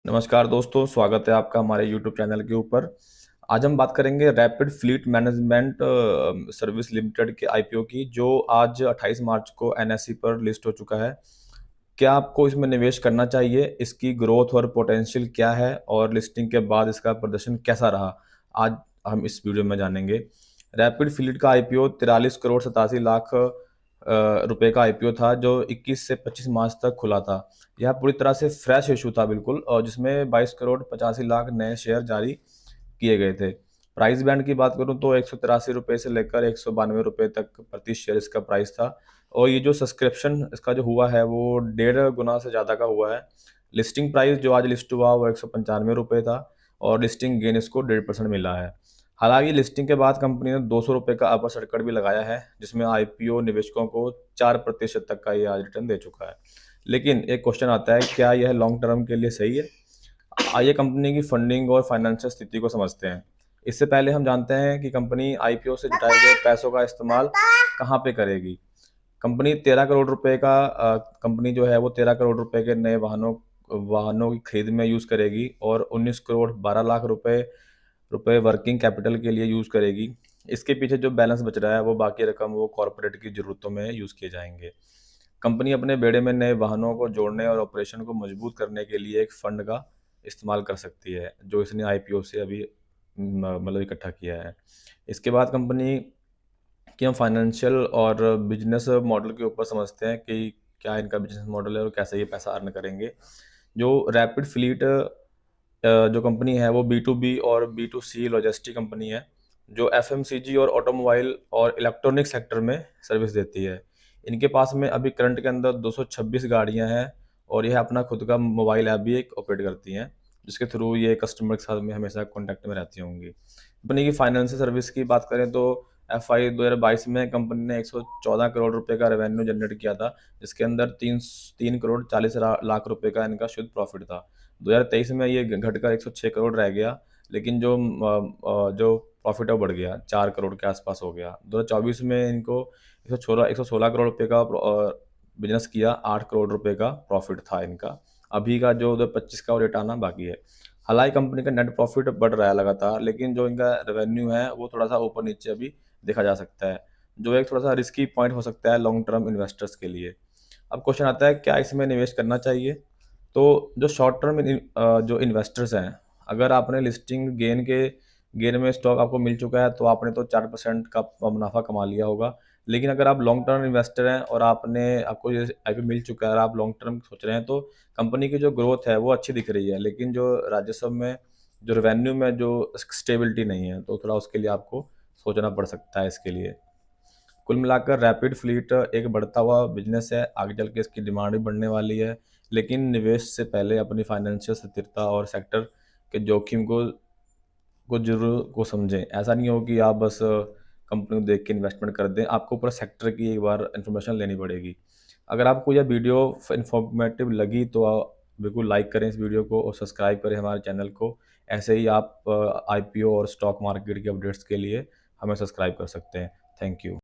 नमस्कार दोस्तों, स्वागत है आपका हमारे यूट्यूब चैनल के ऊपर। आज हम बात करेंगे rapid fleet management service limited के आईपीओ की, जो आज 28 मार्च को एनएसई पर लिस्ट हो चुका है। क्या आपको इसमें निवेश करना चाहिए? इसकी ग्रोथ और पोटेंशियल क्या है और लिस्टिंग के बाद इसका प्रदर्शन कैसा रहा? आज हम इस वीडियो में जानेंगे। रैपिड फ्लीट का आईपीओ 43 करोड़ 87 लाख रुपए का आईपीओ था, जो 21 से 25 मार्च तक खुला था। यह पूरी तरह से फ्रेश इशू था बिल्कुल, और जिसमें 22 करोड़ 85 लाख नए शेयर जारी किए गए थे। प्राइस बैंड की बात करूं तो 183 रुपये से लेकर 192 रुपये तक प्रति शेयर इसका प्राइस था। और ये जो सब्सक्रिप्शन इसका जो हुआ है वो 1.5 गुना से ज़्यादा का हुआ है। लिस्टिंग प्राइस जो आज लिस्ट हुआ वो 195 रुपये था, और लिस्टिंग गेन इसको 1.5% मिला है। हालांकि लिस्टिंग के बाद कंपनी ने 200 रुपये का अपर सर्किट भी लगाया है, जिसमें आईपीओ निवेशकों को 4% तक का ये आज रिटर्न दे चुका है। लेकिन एक क्वेश्चन आता है, क्या यह लॉन्ग टर्म के लिए सही है? आइए कंपनी की फंडिंग और फाइनेंशियल स्थिति को समझते हैं। इससे पहले हम जानते हैं कि कंपनी आईपीओ से जुटाए गए पैसों का इस्तेमाल कहाँ पे करेगी। कंपनी 13 करोड़ रुपए का कंपनी जो है वो 13 करोड़ रुपए के नए वाहनों वाहनों की खरीद में यूज़ करेगी, और 19 करोड़ 12 लाख रुपए वर्किंग कैपिटल के लिए यूज़ करेगी। इसके पीछे जो बैलेंस बच रहा है वो बाकी रकम वो कॉरपोरेट की ज़रूरतों में यूज़ किए जाएंगे। कंपनी अपने बेड़े में नए वाहनों को जोड़ने और ऑपरेशन को मजबूत करने के लिए एक फंड का इस्तेमाल कर सकती है, जो इसने आईपीओ से अभी मतलब इकट्ठा किया है। इसके बाद कंपनी कि हम फाइनेंशियल और बिजनेस मॉडल के ऊपर समझते हैं कि क्या इनका बिजनेस मॉडल है और कैसे ये पैसा अर्न करेंगे। जो रैपिड फ्लीट जो कंपनी है वो बी टू बी और B to C logistic company है, जो एफएमसीजी और ऑटोमोबाइल और इलेक्ट्रॉनिक सेक्टर में सर्विस देती है। इनके पास में अभी करंट के अंदर 226 गाड़ियां हैं, और यह अपना खुद का मोबाइल ऐप भी एक ऑपरेट करती हैं, जिसके थ्रू ये कस्टमर के साथ में हमेशा कॉन्टैक्ट में रहती होंगी। कंपनी की फाइनेंशियल सर्विस की बात करें तो एफआई 2022 में कंपनी ने 114 करोड़ रुपए का रेवेन्यू जनरेट किया था, जिसके अंदर 3 करोड़ 40 लाख रुपए का इनका शुद्ध प्रॉफिट था। 2023 में ये घटकर 106 करोड़ रह गया, लेकिन जो प्रॉफिट है वो बढ़ गया, 4 करोड़ के आसपास हो गया। 2024 में इनको 116 करोड़ रुपए का बिजनेस किया, 8 करोड़ रुपए का प्रॉफिट था इनका। अभी का जो 2025 का रेट आना बाकी है। हालांकि कंपनी का नेट प्रॉफिट बढ़ रहा है लगातार, लेकिन जो इनका रेवेन्यू है वो थोड़ा सा ऊपर नीचे अभी देखा जा सकता है, जो एक थोड़ा सा रिस्की पॉइंट हो सकता है लॉन्ग टर्म इन्वेस्टर्स के लिए। अब क्वेश्चन आता है, क्या इसमें निवेश करना चाहिए? तो जो शॉर्ट टर्म जो इन्वेस्टर्स हैं, अगर आपने लिस्टिंग गेन में स्टॉक आपको मिल चुका है तो आपने तो 4% का मुनाफा कमा लिया होगा। लेकिन अगर आप लॉन्ग टर्म इन्वेस्टर हैं और आपको ये आईपीओ मिल चुका है और आप लॉन्ग टर्म सोच रहे हैं, तो कंपनी की जो ग्रोथ है वो अच्छी दिख रही है, लेकिन जो राजस्व में जो रेवेन्यू में जो स्टेबिलिटी नहीं है, तो थोड़ा उसके लिए आपको सोचना पड़ सकता है इसके लिए। कुल मिलाकर रैपिड फ्लीट एक बढ़ता हुआ बिजनेस है, आगे चल के इसकी डिमांड भी बढ़ने वाली है। लेकिन निवेश से पहले अपनी फाइनेंशियल स्थिरता और सेक्टर के जोखिम को जरूर को समझें। ऐसा नहीं हो कि आप बस कंपनी को देख के इन्वेस्टमेंट कर दें, आपको पूरा सेक्टर की एक बार इन्फॉर्मेशन लेनी पड़ेगी। अगर आपको यह वीडियो इन्फॉर्मेटिव लगी तो आप बिल्कुल लाइक करें इस वीडियो को और सब्सक्राइब करें हमारे चैनल को। ऐसे ही आप आईपीओ और स्टॉक मार्केट के अपडेट्स के लिए हमें सब्सक्राइब कर सकते हैं। Thank you.